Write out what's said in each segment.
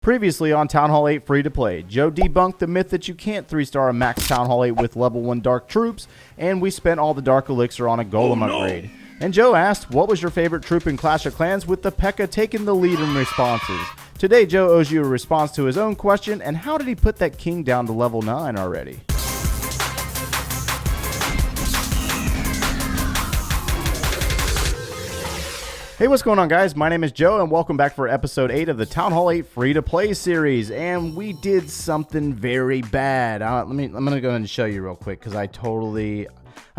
Previously on Town Hall 8 Free to Play, Joe debunked the myth that you can't 3-star a max Town Hall 8 with level 1 Dark troops, and we spent all the Dark Elixir on a Golem upgrade. And Joe asked, what was your favorite troop in Clash of Clans, with the Pekka taking the lead in responses. Today, Joe owes you a response to his own question, and how did he put that king down to level 9 already? Hey, what's going on, guys? My name is Joe, and welcome back for episode 8 of the Town Hall 8 free-to-play series. And we did something very bad. I'm gonna go ahead and show you real quick because I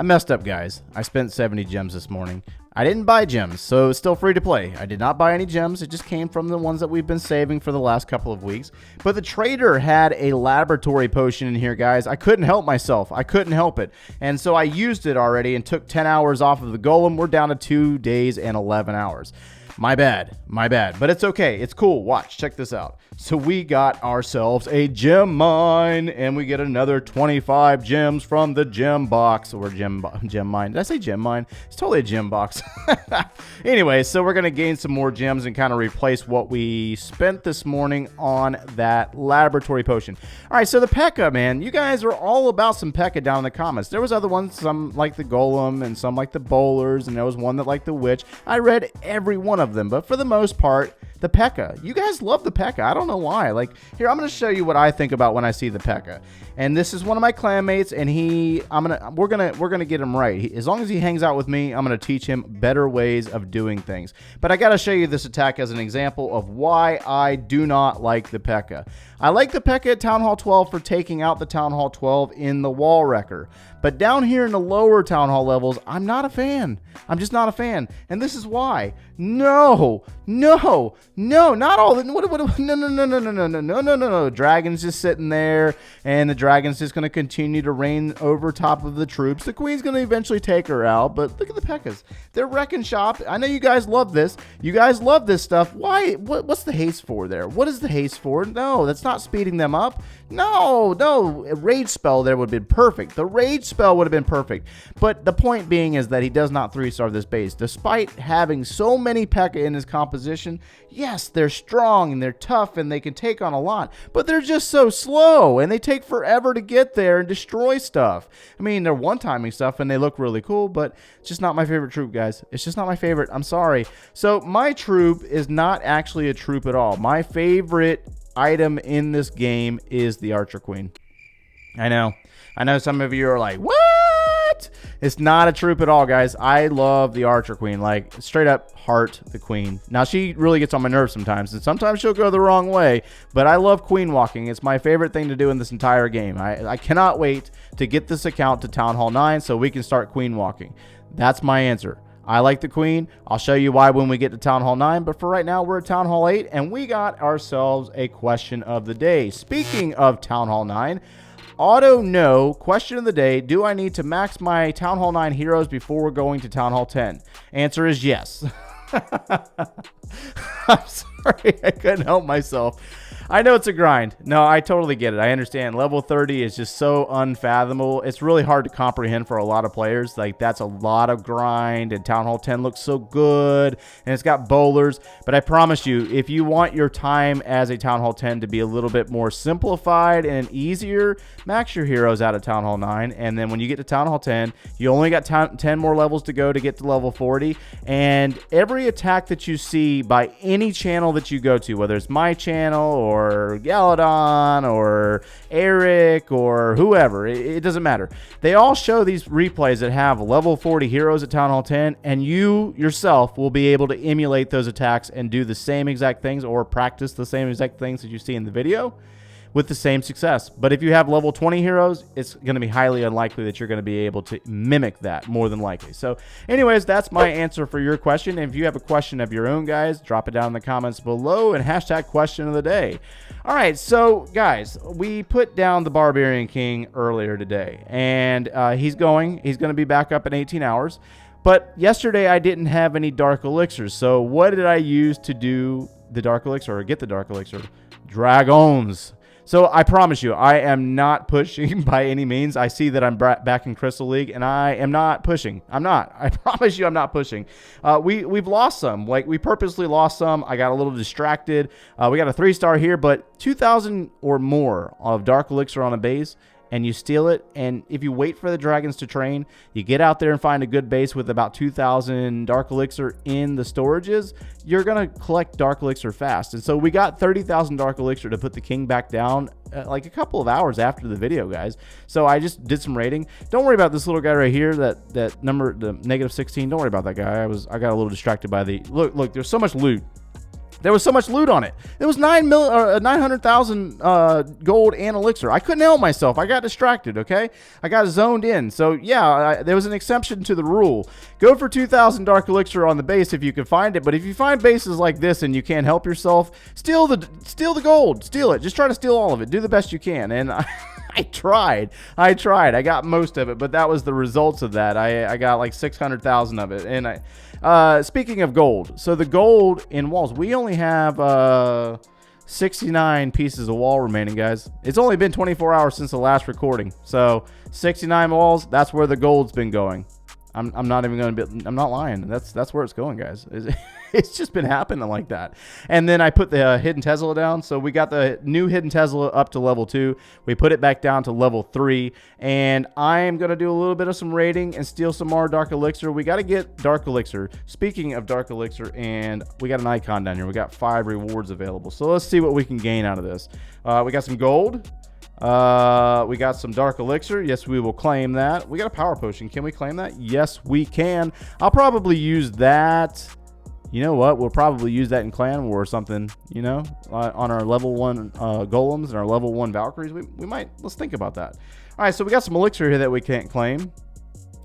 messed up, guys. I spent 70 gems this morning. I didn't buy gems, so it's still free to play. I did not buy any gems. It just came from the ones that we've been saving for the last couple of weeks. But the trader had a laboratory potion in here, guys. I couldn't help myself. I couldn't help it. And so I used it already and took 10 hours off of the golem. We're down to 2 days and 11 hours. My bad. But it's okay. It's cool. Watch. Check this out. So we got ourselves a gem mine, and we get another 25 gems from the gem box, or gem mine. Did I say gem mine? It's totally a gem box. Anyway, so we're going to gain some more gems and kind of replace what we spent this morning on that laboratory potion. All right, so the Pekka, man. You guys are all about some Pekka down in the comments. There was other ones, some like the Golem and some like the Bowlers, and there was one that liked the Witch. I read every one of them, but for the most part, the Pekka. You guys love the Pekka. I don't know why. Like, here, I'm going to show you what I think about when I see the Pekka. And this is one of my clanmates, and we're gonna get him right. As long as he hangs out with me, I'm going to teach him better ways of doing things. But I got to show you this attack as an example of why I do not like the Pekka. I like the Pekka at Town Hall 12 for taking out the Town Hall 12 in the wall wrecker. But down here in the lower Town Hall levels, I'm not a fan. I'm just not a fan. And this is why. No, not all. No. Dragon's just sitting there, and the dragon's just going to continue to reign over top of the troops. The queen's going to eventually take her out, but look at the Pekkas. They're wrecking shop. I know you guys love this. You guys love this stuff. Why? What's the haste for there? What is the haste for? No, that's not speeding them up. No. A rage spell there would have been perfect. The rage spell would have been perfect. But the point being is that he does not 3-star this base. Despite having so many Pekka in his composition, yes, they're strong and they're tough and they can take on a lot, but they're just so slow and they take forever to get there and destroy stuff. I mean, they're one-timing stuff and they look really cool, but it's just not my favorite troop, guys. It's just not my favorite. I'm sorry. So my troop is not actually a troop at all. My favorite item in this game is the Archer Queen. I know some of you are like, what? It's not a troop at all, guys. I love the Archer Queen, like straight up heart the queen. Now, she really gets on my nerves sometimes, and sometimes she'll go the wrong way, but I love queen walking. It's my favorite thing to do in this entire game. I cannot wait to get this account to Town Hall 9 so we can start queen walking. That's my answer. I like the queen. I'll show you why when we get to Town Hall 9, but for right now, we're at Town Hall 8, and we got ourselves a question of the day. Speaking of Town Hall 9, Auto no, question of the day, do I need to max my Town Hall 9 heroes before going to Town Hall 10? Answer is yes. I'm sorry, I couldn't help myself. I know it's a grind. No, I totally get it. I understand. Level 30 is just so unfathomable. It's really hard to comprehend for a lot of players. Like, that's a lot of grind, and Town Hall 10 looks so good, and it's got bowlers. But I promise you, if you want your time as a Town Hall 10 to be a little bit more simplified and easier, max your heroes out of Town Hall 9, and then when you get to Town Hall 10, you only got 10 more levels to go to get to level 40, and every attack that you see by any channel that you go to, whether it's my channel or Galadon or Eric or whoever, it doesn't matter. They all show these replays that have level 40 heroes at Town Hall 10, and you yourself will be able to emulate those attacks and do the same exact things or practice the same exact things that you see in the video with the same success. But if you have level 20 heroes, it's going to be highly unlikely that you're going to be able to mimic that, more than likely. So anyways, that's my answer for your question. And if you have a question of your own, guys, drop it down in the comments below and hashtag question of the day. All right, so guys, we put down the Barbarian King earlier today, and he's going to be back up in 18 hours. But yesterday I didn't have any Dark Elixirs. So what did I use to do the Dark Elixir or get the Dark Elixir? Dragons. So I promise you, I am not pushing by any means. I see that I'm back in Crystal League, and I am not pushing. I'm not. I promise you I'm not pushing. We've lost some. Like, we purposely lost some. I got a little distracted. We got a 3-star here, but 2,000 or more of Dark Elixir on a base, and you steal it, and if you wait for the dragons to train, you get out there and find a good base with about 2,000 Dark Elixir in the storages, you're going to collect Dark Elixir fast. And so we got 30,000 Dark Elixir to put the king back down like a couple of hours after the video, guys. So I just did some raiding. Don't worry about this little guy right here, that number, the -16. Don't worry about that guy. I got a little distracted by the, look, there's so much loot. There was so much loot on it. There was 900,000 gold and elixir. I couldn't help myself. I got distracted, okay? I got zoned in. So, yeah, there was an exception to the rule. Go for 2,000 dark elixir on the base if you can find it. But if you find bases like this and you can't help yourself, steal the gold. Steal it. Just try to steal all of it. Do the best you can. And I tried. I got most of it, but that was the results of that. I got like 600,000 of it. And speaking of gold, so the gold in walls, we only have 69 pieces of wall remaining, guys. It's only been 24 hours since the last recording, so 69 walls. That's where the gold's been going. I'm not even going to be, I'm not lying. That's where it's going, guys. It's just been happening like that. And then I put the hidden Tesla down. So we got the new hidden Tesla up to level 2. We put it back down to level 3. And I am going to do a little bit of some raiding and steal some more Dark Elixir. We got to get Dark Elixir. Speaking of Dark Elixir, and we got an icon down here. We got 5 rewards available. So let's see what we can gain out of this. We got some gold. We got some Dark Elixir. Yes, we will claim that. We got a Power Potion. Can we claim that? Yes, we can. I'll probably use that. You know what? We'll probably use that in Clan War or something, you know, on our level 1 golems and our level 1 Valkyries. We might. Let's think about that. All right, so we got some elixir here that we can't claim.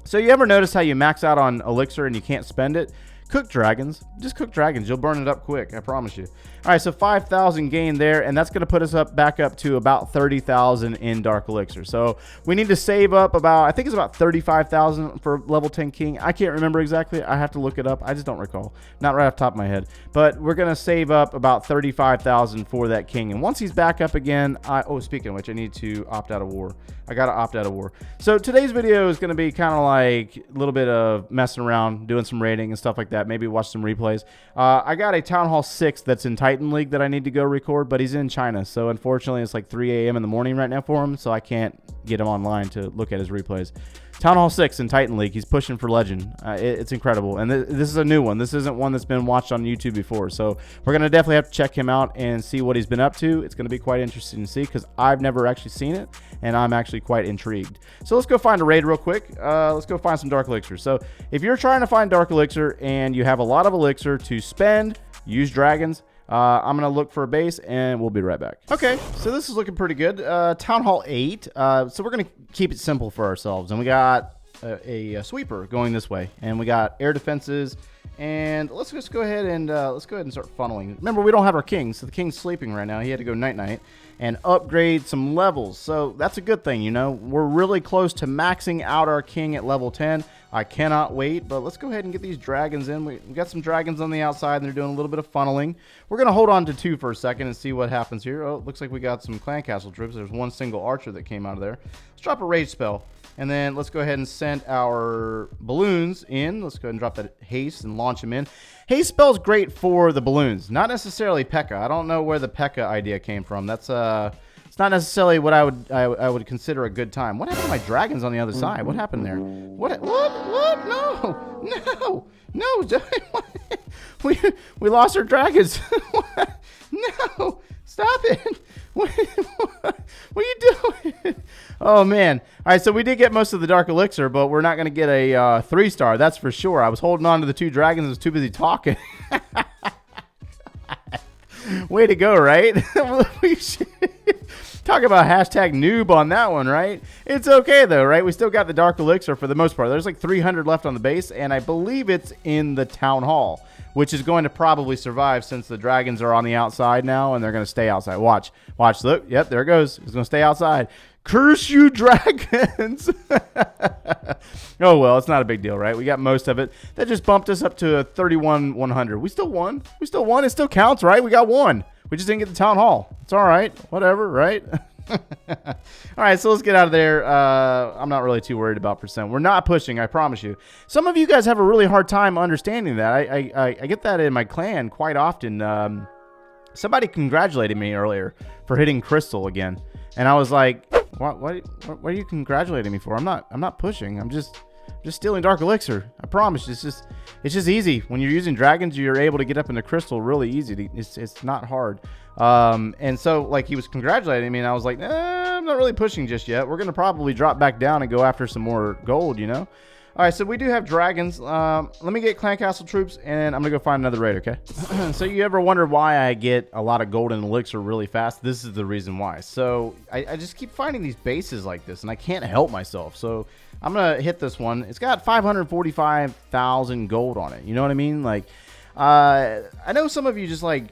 So you ever notice how you max out on elixir and you can't spend it? Cook dragons. Just cook dragons. You'll burn it up quick. I promise you. All right, so 5,000 gain there, and that's going to put us back up to about 30,000 in Dark Elixir. So we need to save up about, I think it's about 35,000 for level 10 king. I can't remember exactly. I have to look it up. I just don't recall. Not right off the top of my head. But we're going to save up about 35,000 for that king. And once he's back up again, oh, speaking of which, I need to opt out of war. I got to opt out of war. So today's video is going to be kind of like a little bit of messing around, doing some raiding and stuff like that. Maybe watch some replays. I got a Town Hall 6 that's in Titan League that I need to go record, but he's in China. So unfortunately, it's like 3 a.m. in the morning right now for him, so I can't get him online to look at his replays. Town Hall 6 in Titan League. He's pushing for Legend. It's incredible. And this is a new one. This isn't one that's been watched on YouTube before. So we're going to definitely have to check him out and see what he's been up to. It's going to be quite interesting to see because I've never actually seen it, and I'm actually quite intrigued. So let's go find a raid real quick. Let's go find some Dark Elixir. So if you're trying to find Dark Elixir and you have a lot of Elixir to spend, use dragons. I'm going to look for a base, and we'll be right back. Okay, so this is looking pretty good. Town Hall 8. So we're going to keep it simple for ourselves. And we got a sweeper going this way. And we got air defenses. And let's just go ahead and start funneling. Remember, we don't have our king, so the king's sleeping right now. He had to go night-night and upgrade some levels. So that's a good thing, you know. We're really close to maxing out our king at level 10. I cannot wait, but let's go ahead and get these dragons in. We got some dragons on the outside, and they're doing a little bit of funneling. We're going to hold on to 2 for a second and see what happens here. Oh, it looks like we got some clan castle troops. There's one single archer that came out of there. Let's drop a rage spell. And then let's go ahead and send our balloons in. Let's go ahead and drop that haste and launch them in. Haste spell's great for the balloons, not necessarily Pekka. I don't know where the Pekka idea came from. That's it's not necessarily what I would consider a good time. What happened to my dragons on the other side? What happened there? What? No! We lost our dragons. No! Stop it! What are you doing? Oh, man. All right, so we did get most of the Dark Elixir, but we're not going to get a 3-star. That's for sure. I was holding on to the 2 dragons. I was too busy talking. Way to go, right? We should talk about hashtag noob on that one, right? It's okay, though, right? We still got the Dark Elixir for the most part. There's like 300 left on the base, and I believe it's in the Town Hall, which is going to probably survive since the dragons are on the outside now, and they're going to stay outside. Watch. Look. Yep, there it goes. It's going to stay outside. Curse you, dragons. Oh, well, it's not a big deal, right? We got most of it. That just bumped us up to a 31,100. We still won. It still counts, right? We got 1. We just didn't get the town hall. It's all right. Whatever, right? All right, so let's get out of there. I'm not really too worried about percent. We're not pushing, I promise you. Some of you guys have a really hard time understanding that. I get that in my clan quite often. Somebody congratulated me earlier for hitting crystal again, and I was like, what are you congratulating me for? I'm not pushing. I'm just stealing dark elixir. I promise. It's just easy. When you're using dragons, you're able to get up into crystal really easy. It's not hard. And so like he was congratulating me, and I was like, I'm not really pushing just yet. We're gonna probably drop back down and go after some more gold, you know. All right, so we do have dragons. Let me get clan castle troops, and I'm gonna go find another raid, okay? So you ever wonder why I get a lot of gold and elixir really fast? This is the reason why. So I just keep finding these bases like this, and I can't help myself. So I'm gonna hit this one. It's got 545,000 gold on it. You know what I mean? Like, I know some of you just like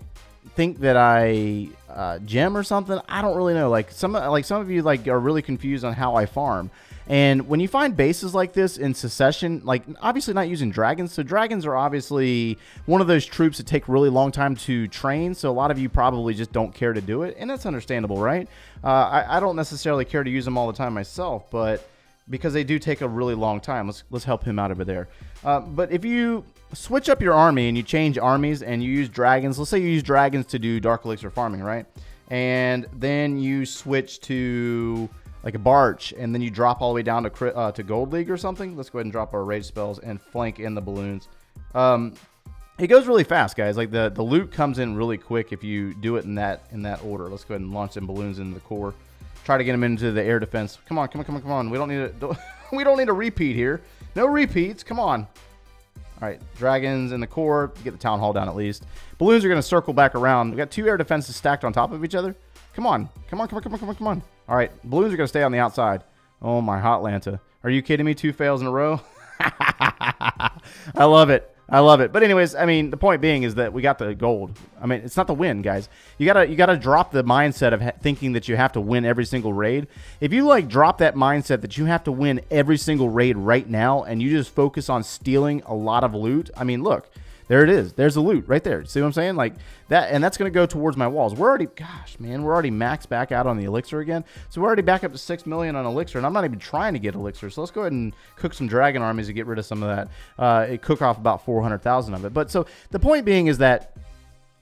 think that I gem or something. I don't really know. Like some of you like are really confused on how I farm. And when you find bases like this in Secession, like obviously not using dragons. So dragons are obviously one of those troops that take really long time to train. So a lot of you probably just don't care to do it. And that's understandable, right? I don't necessarily care to use them all the time myself, but because they do take a really long time. Let's help him out over there. But if you switch up your army and you change armies and you use dragons, let's say you use dragons to do dark elixir farming, right? And then you switch to like a barch, and then you drop all the way down to Gold League or something. Let's go ahead and drop our rage spells and flank in the balloons. It goes really fast, guys. Like the loot comes in really quick if you do it in that order. Let's go ahead and launch some balloons into the core. Try to get them into the air defense. Come on. We don't need a repeat here. No repeats. Come on. All right, dragons in the core. Get the town hall down at least. Balloons are going to circle back around. We got 2 air defenses stacked on top of each other. Come on. All right, balloons are going to stay on the outside. Oh, my hot Lanta. Are you kidding me? 2 fails in a row? I love it. But anyways, I mean, the point being is that we got the gold. I mean, it's not the win, guys. You gotta drop the mindset of thinking that you have to win every single raid. If you like drop that mindset that you have to win every single raid right now, and you just focus on stealing a lot of loot, I mean, look. There it is. There's the loot right there. See what I'm saying? Like that, and that's going to go towards my walls. We're already maxed back out on the elixir again. So we're already back up to 6 million on elixir, and I'm not even trying to get elixir. So let's go ahead and cook some dragon armies to get rid of some of that. It cook off about 400,000 of it. But so the point being is that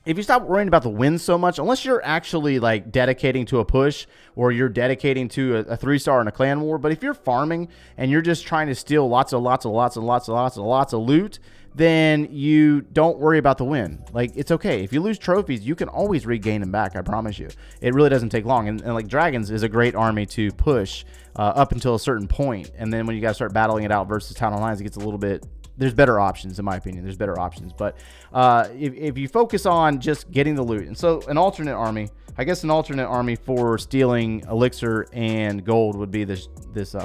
if you stop worrying about the wins so much, unless you're actually like dedicating to a push or you're dedicating to a 3-star in a clan war, but if you're farming and you're just trying to steal lots of loot, then you don't worry about the win. Like, it's okay. If you lose trophies, you can always regain them back, I promise you. It really doesn't take long. And like, dragons is a great army to push up until a certain point. And then when you guys start battling it out versus town online, it gets a little bit... There's better options, in my opinion. There's better options. But if you focus on just getting the loot... And so an alternate army... I guess an alternate army for stealing elixir and gold would be this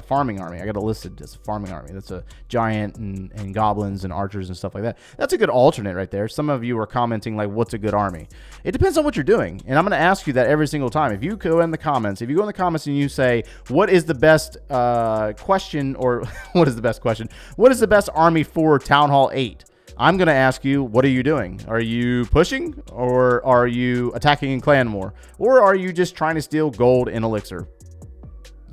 farming army. I got it listed as a farming army. That's a giant and goblins and archers and stuff like that. That's a good alternate right there. Some of you are commenting like, what's a good army? It depends on what you're doing. And I'm going to ask you that every single time. If you go in the comments, and you say, what is the best question, or what is the best question? What is the best army for Town Hall 8? I'm going to ask you, what are you doing? Are you pushing, or are you attacking in clan war? Or are you just trying to steal gold and elixir?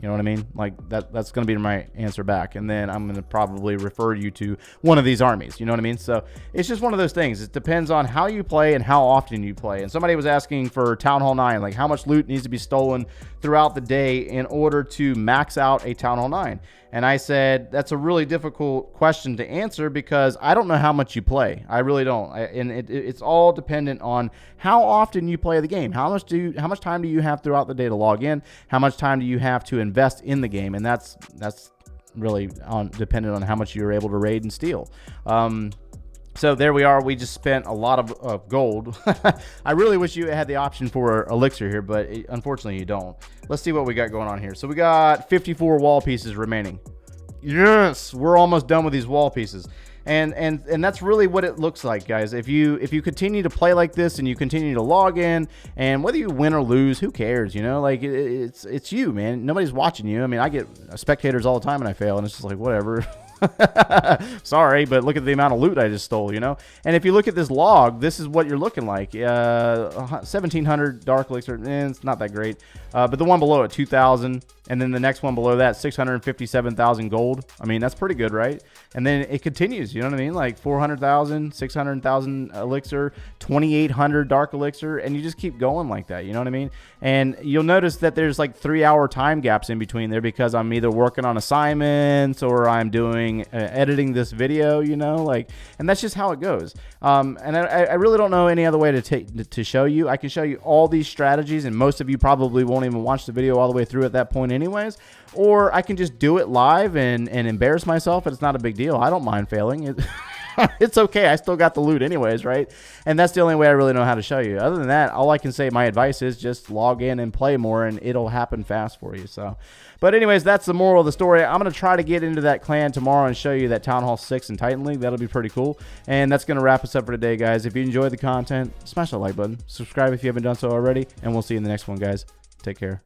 You know what I mean? Like that's going to be my answer back. And then I'm going to probably refer you to one of these armies. You know what I mean? So it's just one of those things. It depends on how you play and how often you play. And somebody was asking for Town Hall 9, like how much loot needs to be stolen throughout the day in order to max out a Town Hall 9. And I said, that's a really difficult question to answer because I don't know how much you play. I really don't. It's all dependent on how often you play the game. How much time do you have throughout the day to log in? How much time do you have to invest in the game? And that's really dependent on how much you're able to raid and steal. So there we are. We just spent a lot of gold. I really wish you had the option for elixir here, but unfortunately you don't. Let's see what we got going on here. So we got 54 wall pieces remaining. Yes, we're almost done with these wall pieces. And that's really what it looks like, guys. If you continue to play like this and you continue to log in, and whether you win or lose, who cares? You know, like it's you, man. Nobody's watching you. I mean, I get spectators all the time and I fail, and it's just like whatever. Sorry, but look at the amount of loot I just stole, you know? And if you look at this log, this is what you're looking like. 1,700 dark elixir, it's not that great. But the one below it, 2,000. And then the next one below that, 657,000 gold. I mean, that's pretty good, right? And then it continues, you know what I mean? Like 400,000, 600,000 elixir, 2,800 dark elixir, and you just keep going like that, you know what I mean? And you'll notice that there's like 3-hour time gaps in between there because I'm either working on assignments or I'm doing editing this video, you know, like, and that's just how it goes. And I really don't know any other way to show you. I can show you all these strategies, and most of you probably won't even watch the video all the way through at that point anyways, or I can just do it live and embarrass myself, and it's not a big deal. I don't mind failing. It's okay. I still got the loot anyways, right? And that's the only way I really know how to show you. Other than that, all I can say, my advice is just log in and play more, and it'll happen fast for you. So, but anyways, that's the moral of the story. I'm going to try to get into that clan tomorrow and show you that Town Hall 6 in Titan League. That'll be pretty cool. And that's going to wrap us up for today, guys. If you enjoyed the content, smash that like button. Subscribe if you haven't done so already, and we'll see you in the next one, guys. Take care.